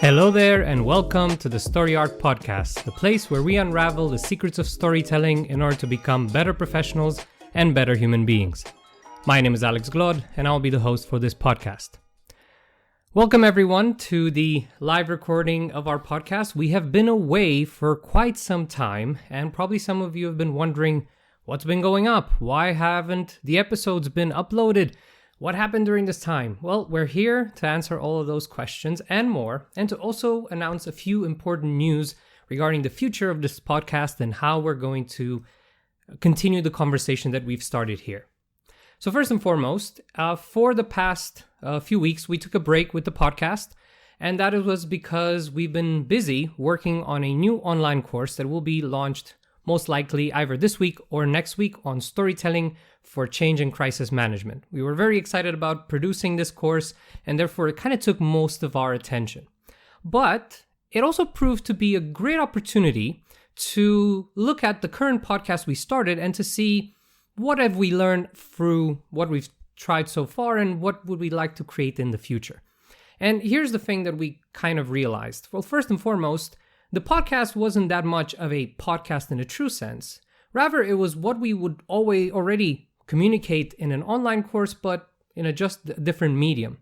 Hello there, and welcome to the StoryArc Podcast, the place where we unravel the secrets of storytelling in order to become better professionals and better human beings. My name is Alex Glod, and I'll be the host for this podcast. Welcome everyone to the live recording of our podcast. We have been away for quite some time, and probably some of you have been wondering what's been going up. Why haven't the episodes been uploaded? What happened during this time? Well, we're here to answer all of those questions and more, and to also announce a few important news regarding the future of this podcast and how we're going to continue the conversation that we've started here. So first and foremost, for the past few weeks, we took a break with the podcast, and that was because we've been busy working on a new online course that will be launched most likely either this week or next week on storytelling for change and crisis management. We were very excited about producing this course, and therefore it kind of took most of our attention. But it also proved to be a great opportunity to look at the current podcast we started and to see what have we learned through what we've tried so far and what would we like to create in the future. And here's the thing that we kind of realized. Well, first and foremost, the podcast wasn't that much of a podcast in a true sense. Rather, it was what we would already communicate in an online course, but in a just different medium,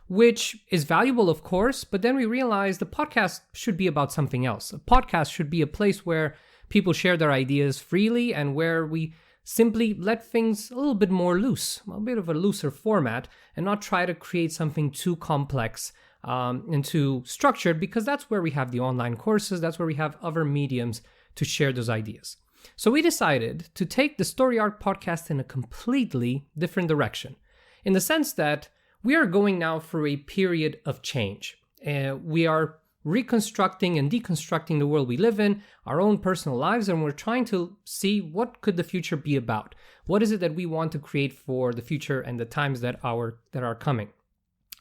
which is valuable, of course, but then we realized the podcast should be about something else. A podcast should be a place where people share their ideas freely and where we simply let things a little bit more loose, a bit of a looser format, and not try to create something too complex and too structured, because that's where we have the online courses, that's where we have other mediums to share those ideas. So we decided to take the StoryArc podcast in a completely different direction, in the sense that we are going now through a period of change. We are reconstructing and deconstructing the world we live in, our own personal lives, and we're trying to see what could the future be about. What is it that we want to create for the future and the times that are coming?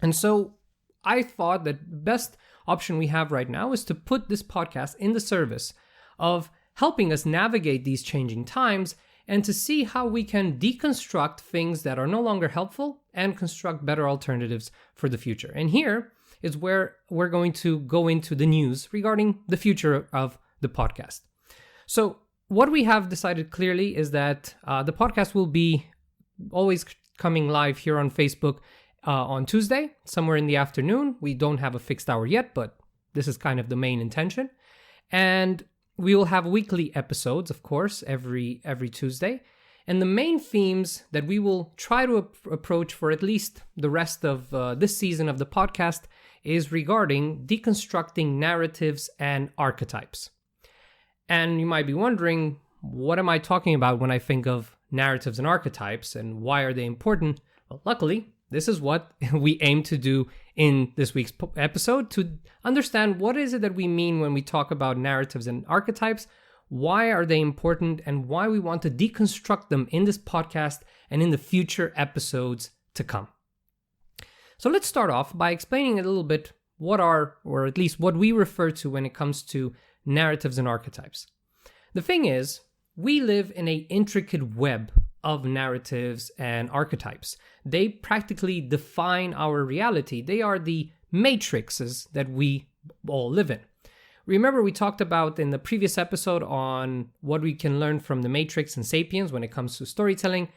And so I thought that the best option we have right now is to put this podcast in the service of helping us navigate these changing times and to see how we can deconstruct things that are no longer helpful and construct better alternatives for the future. And here is where we're going to go into the news regarding the future of the podcast. So what we have decided clearly is that the podcast will be always coming live here on Facebook on Tuesday, somewhere in the afternoon. We don't have a fixed hour yet, but this is kind of the main intention. And we will have weekly episodes, of course, every Tuesday. And the main themes that we will try to approach for at least the rest of this season of the podcast is regarding deconstructing narratives and archetypes. And you might be wondering, what am I talking about when I think of narratives and archetypes, and why are they important? Well, luckily, this is what we aim to do in this week's episode, to understand what is it that we mean when we talk about narratives and archetypes, why are they important, and why we want to deconstruct them in this podcast and in the future episodes to come. So let's start off by explaining a little bit what are, or at least what we refer to when it comes to narratives and archetypes. The thing is, we live in an intricate web of narratives and archetypes. They practically define our reality. They are the matrices that we all live in. Remember, we talked about in the previous episode on what we can learn from the Matrix and Sapiens when it comes to storytelling.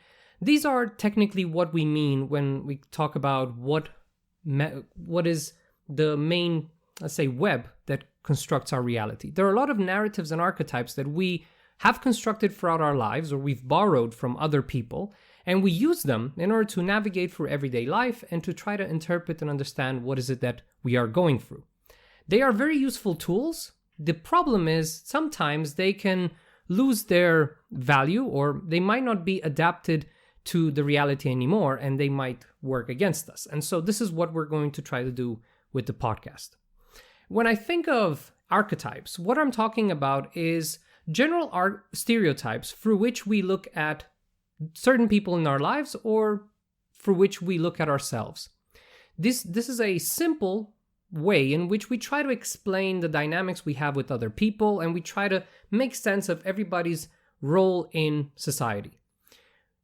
These are technically what we mean when we talk about what is the main, let's say, web that constructs our reality. There are a lot of narratives and archetypes that we have constructed throughout our lives, or we've borrowed from other people, and we use them in order to navigate through everyday life and to try to interpret and understand what is it that we are going through. They are very useful tools. The problem is sometimes they can lose their value, or they might not be adapted to the reality anymore, and they might work against us. And so this is what we're going to try to do with the podcast. When I think of archetypes, what I'm talking about is general stereotypes through which we look at certain people in our lives, or through which we look at ourselves. This is a simple way in which we try to explain the dynamics we have with other people, and we try to make sense of everybody's role in society.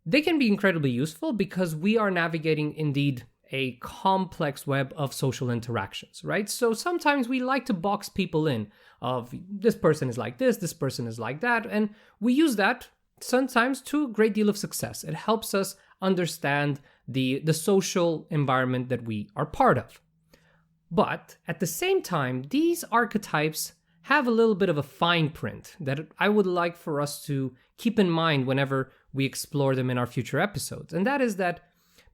They can be incredibly useful because we are navigating indeed a complex web of social interactions, right? So sometimes we like to box people in of this person is like this person is like that, and we use that sometimes to a great deal of success. It helps us understand the social environment that we are part of. But at the same time, these archetypes have a little bit of a fine print that I would like for us to keep in mind whenever we explore them in our future episodes. And that is that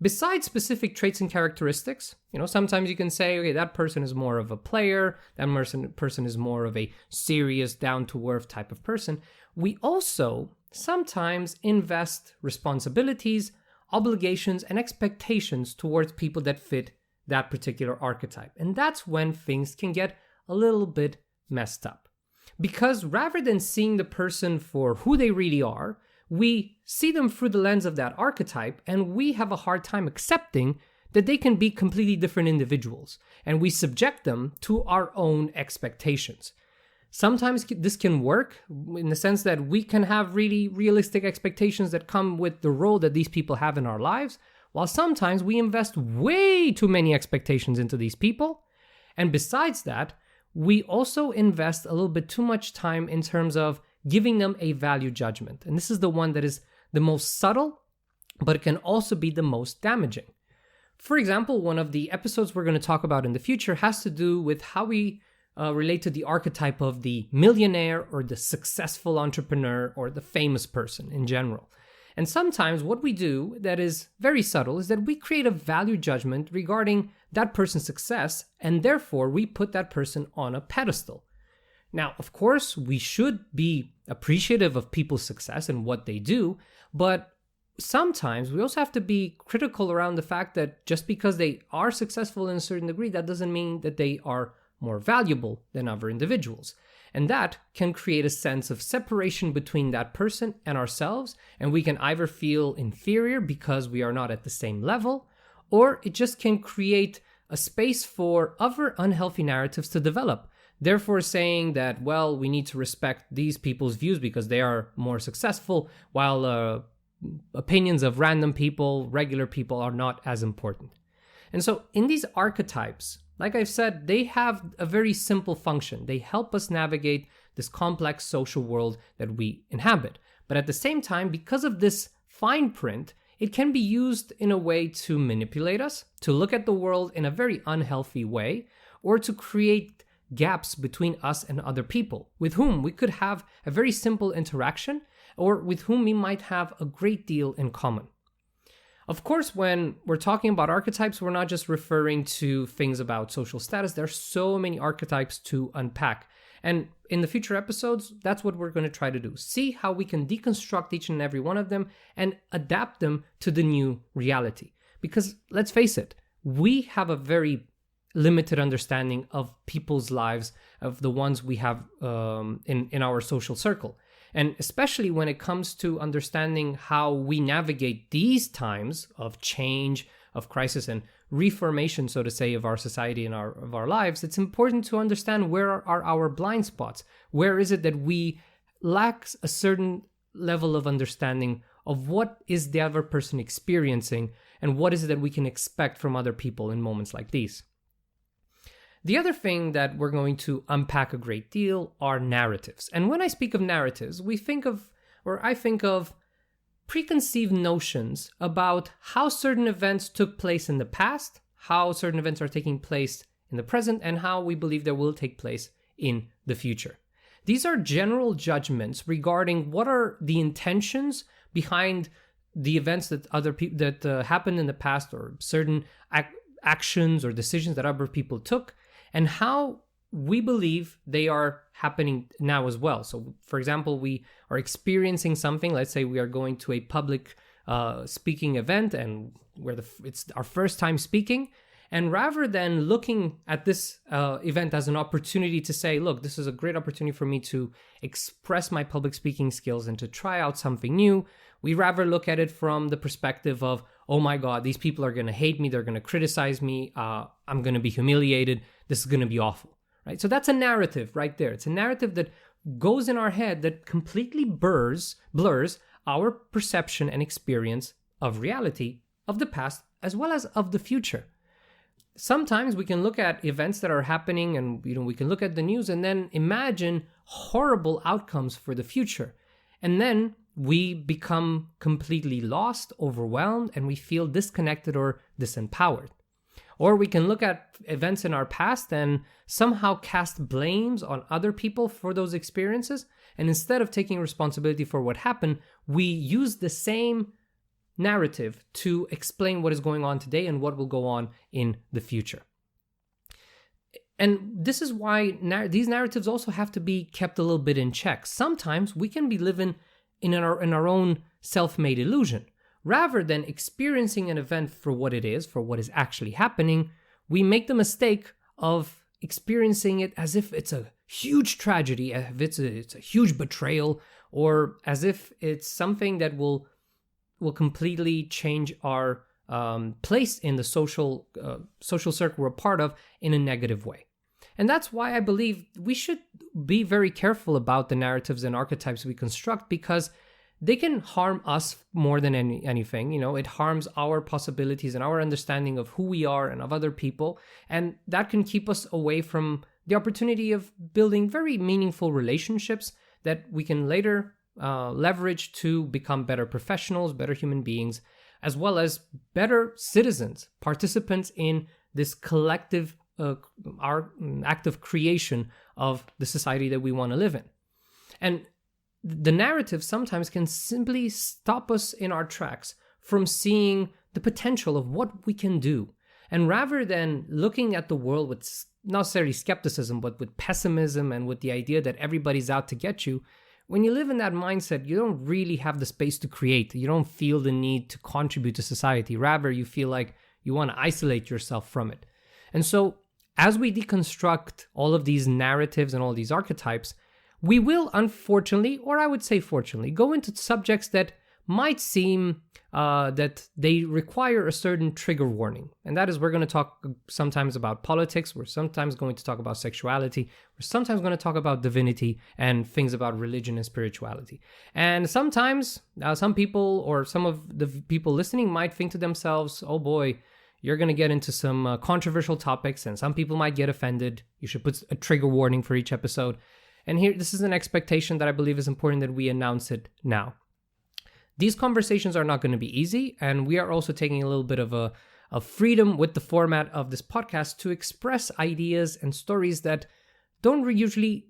besides specific traits and characteristics, sometimes you can say, okay, that person is more of a player, that person is more of a serious, down-to-earth type of person. We also sometimes invest responsibilities, obligations, and expectations towards people that fit that particular archetype. And that's when things can get a little bit messed up. Because rather than seeing the person for who they really are, we see them through the lens of that archetype, and we have a hard time accepting that they can be completely different individuals, and we subject them to our own expectations. Sometimes this can work in the sense that we can have really realistic expectations that come with the role that these people have in our lives, while sometimes we invest way too many expectations into these people. And besides that, we also invest a little bit too much time in terms of giving them a value judgment. And this is the one that is the most subtle, but it can also be the most damaging. For example, one of the episodes we're going to talk about in the future has to do with how we relate to the archetype of the millionaire or the successful entrepreneur or the famous person in general. And sometimes what we do that is very subtle is that we create a value judgment regarding that person's success, and therefore we put that person on a pedestal. Now, of course, we should be appreciative of people's success and what they do, but sometimes we also have to be critical around the fact that just because they are successful in a certain degree, that doesn't mean that they are more valuable than other individuals. And that can create a sense of separation between that person and ourselves, and we can either feel inferior because we are not at the same level, or it just can create a space for other unhealthy narratives to develop. Therefore saying that, well, we need to respect these people's views because they are more successful, while opinions of random people, regular people, are not as important. And so in these archetypes, like I've said, they have a very simple function. They help us navigate this complex social world that we inhabit. But at the same time, because of this fine print, it can be used in a way to manipulate us, to look at the world in a very unhealthy way, or to create gaps between us and other people with whom we could have a very simple interaction, or with whom we might have a great deal in common. Of course, when we're talking about archetypes, we're not just referring to things about social status. There are so many archetypes to unpack. And in the future episodes, that's what we're going to try to do. See how we can deconstruct each and every one of them and adapt them to the new reality. Because let's face it, we have a very limited understanding of people's lives, of the ones we have in our social circle. And especially when it comes to understanding how we navigate these times of change, of crisis, and reformation, so to say, of our society and of our lives, it's important to understand where are our blind spots. Where is it that we lack a certain level of understanding of what is the other person experiencing, and what is it that we can expect from other people in moments like these. The other thing that we're going to unpack a great deal are narratives. And when I speak of narratives, I think of preconceived notions about how certain events took place in the past, how certain events are taking place in the present, and how we believe they will take place in the future. These are general judgments regarding what are the intentions behind the events that happened in the past, or certain actions or decisions that other people took, and how we believe they are happening now as well. So, for example, we are experiencing something. Let's say we are going to a public speaking event, and it's our first time speaking. And rather than looking at this event as an opportunity to say, look, this is a great opportunity for me to express my public speaking skills and to try out something new, we rather look at it from the perspective of, oh my God, these people are going to hate me. They're going to criticize me. I'm going to be humiliated. This is going to be awful, right? So that's a narrative right there. It's a narrative that goes in our head that completely blurs our perception and experience of reality, of the past, as well as of the future. sometimes we can look at events that are happening and we can look at the news and then imagine horrible outcomes for the future. And then we become completely lost, overwhelmed, and we feel disconnected or disempowered. Or we can look at events in our past and somehow cast blames on other people for those experiences. And instead of taking responsibility for what happened, we use the same narrative to explain what is going on today and what will go on in the future. And this is why these narratives also have to be kept a little bit in check. Sometimes we can be living in our own self-made illusion. Rather than experiencing an event for what it is, for what is actually happening, we make the mistake of experiencing it as if it's a huge tragedy, as if it's a huge betrayal, or as if it's something that will completely change our place in the social circle we're a part of in a negative way. And that's why I believe we should be very careful about the narratives and archetypes we construct, because they can harm us more than anything. It harms our possibilities and our understanding of who we are and of other people. And that can keep us away from the opportunity of building very meaningful relationships that we can later leverage to become better professionals, better human beings, as well as better citizens, participants in this collective our act of creation of the society that we want to live in. And the narrative sometimes can simply stop us in our tracks from seeing the potential of what we can do. And rather than looking at the world with not necessarily skepticism, but with pessimism and with the idea that everybody's out to get you, when you live in that mindset, you don't really have the space to create. You don't feel the need to contribute to society. Rather, you feel like you want to isolate yourself from it. And so, as we deconstruct all of these narratives and all these archetypes, we will, unfortunately, or I would say fortunately, go into subjects that might seem that they require a certain trigger warning. And that is, we're going to talk sometimes about politics, we're sometimes going to talk about sexuality, we're sometimes going to talk about divinity and things about religion and spirituality. And sometimes some people or some of the people listening might think to themselves, oh boy, you're going to get into some controversial topics and some people might get offended. You should put a trigger warning for each episode. And here, this is an expectation that I believe is important that we announce it now. These conversations are not going to be easy, and we are also taking a little bit of a freedom with the format of this podcast to express ideas and stories that don't usually,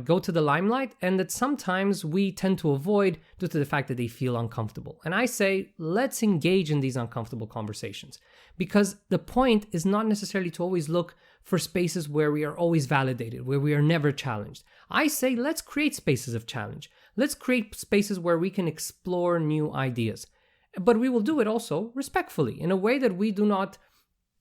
go to the limelight, and that sometimes we tend to avoid due to the fact that they feel uncomfortable. And I say, let's engage in these uncomfortable conversations, because the point is not necessarily to always look for spaces where we are always validated, where we are never challenged. I say, let's create spaces of challenge. Let's create spaces where we can explore new ideas. But we will do it also respectfully, in a way that we do not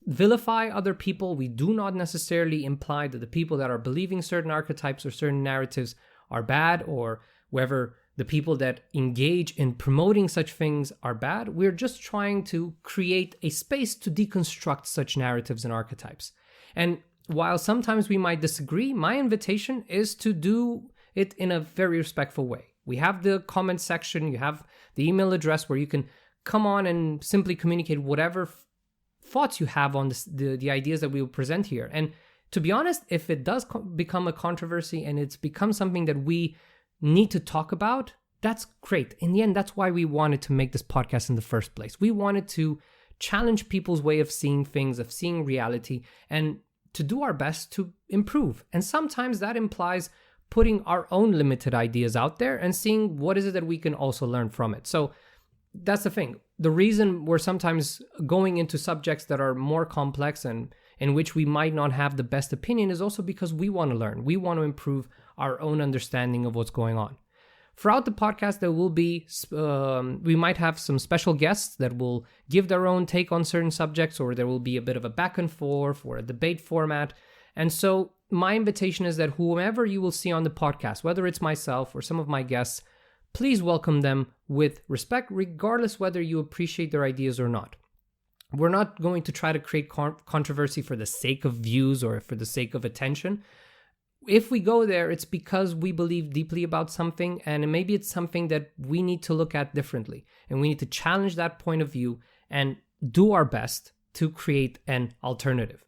vilify other people. We do not necessarily imply that the people that are believing certain archetypes or certain narratives are bad, or whether the people that engage in promoting such things are bad. We're just trying to create a space to deconstruct such narratives and archetypes. And while sometimes we might disagree, my invitation is to do it in a very respectful way. We have the comment section, you have the email address where you can come on and simply communicate whatever thoughts you have on the ideas that we will present here. And to be honest, if it does become a controversy and it's become something that we need to talk about, that's great. In the end, that's why we wanted to make this podcast in the first place. We wanted to challenge people's way of seeing things, of seeing reality, and to do our best to improve. And sometimes that implies putting our own limited ideas out there and seeing what is it that we can also learn from it. So that's the thing. The reason we're sometimes going into subjects that are more complex and in which we might not have the best opinion is also because we want to learn. We want to improve our own understanding of what's going on. Throughout the podcast, there will be, we might have some special guests that will give their own take on certain subjects, or there will be a bit of a back and forth or a debate format. And so my invitation is that whomever you will see on the podcast, whether it's myself or some of my guests, please welcome them with respect, regardless whether you appreciate their ideas or not. We're not going to try to create controversy for the sake of views or for the sake of attention. If we go there, it's because we believe deeply about something, and maybe it's something that we need to look at differently. And we need to challenge that point of view and do our best to create an alternative.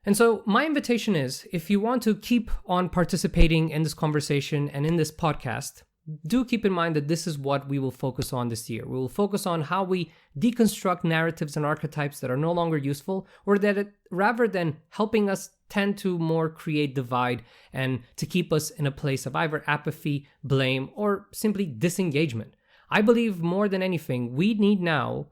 And so my invitation is, if you want to keep on participating in this conversation and in this podcast, do keep in mind that this is what we will focus on this year. We will focus on how we deconstruct narratives and archetypes that are no longer useful, or that rather than helping us tend to more create divide and to keep us in a place of either apathy, blame, or simply disengagement. I believe more than anything, we need now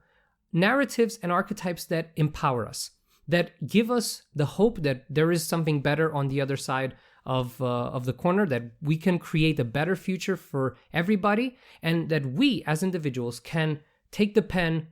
narratives and archetypes that empower us, that give us the hope that there is something better on the other side of the corner, that we can create a better future for everybody, and that we as individuals can take the pen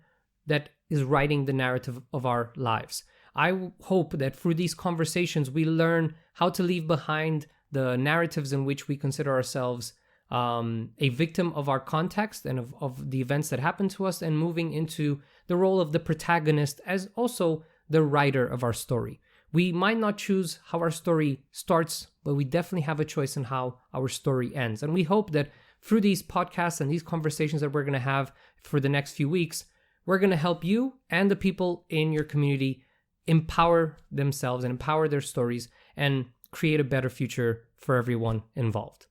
that is writing the narrative of our lives. I hope that through these conversations we learn how to leave behind the narratives in which we consider ourselves a victim of our context and of the events that happen to us, and moving into the role of the protagonist as also the writer of our story. We might not choose how our story starts, but we definitely have a choice in how our story ends. And we hope that through these podcasts and these conversations that we're going to have for the next few weeks, we're going to help you and the people in your community empower themselves and empower their stories and create a better future for everyone involved.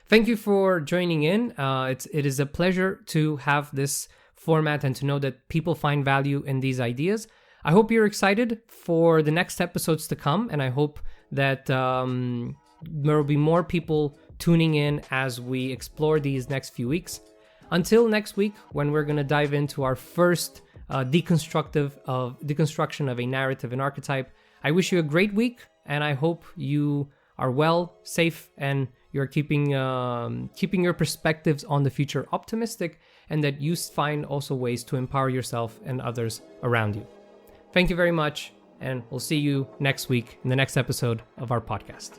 Thank you for joining in. It is a pleasure to have this format and to know that people find value in these ideas. I hope you're excited for the next episodes to come, and I hope that there will be more people tuning in as we explore these next few weeks. Until next week, when we're going to dive into our first deconstruction of a narrative and archetype, I wish you a great week, and I hope you are well, safe, and you're keeping your perspectives on the future optimistic, and that you find also ways to empower yourself and others around you. Thank you very much, and we'll see you next week in the next episode of our podcast.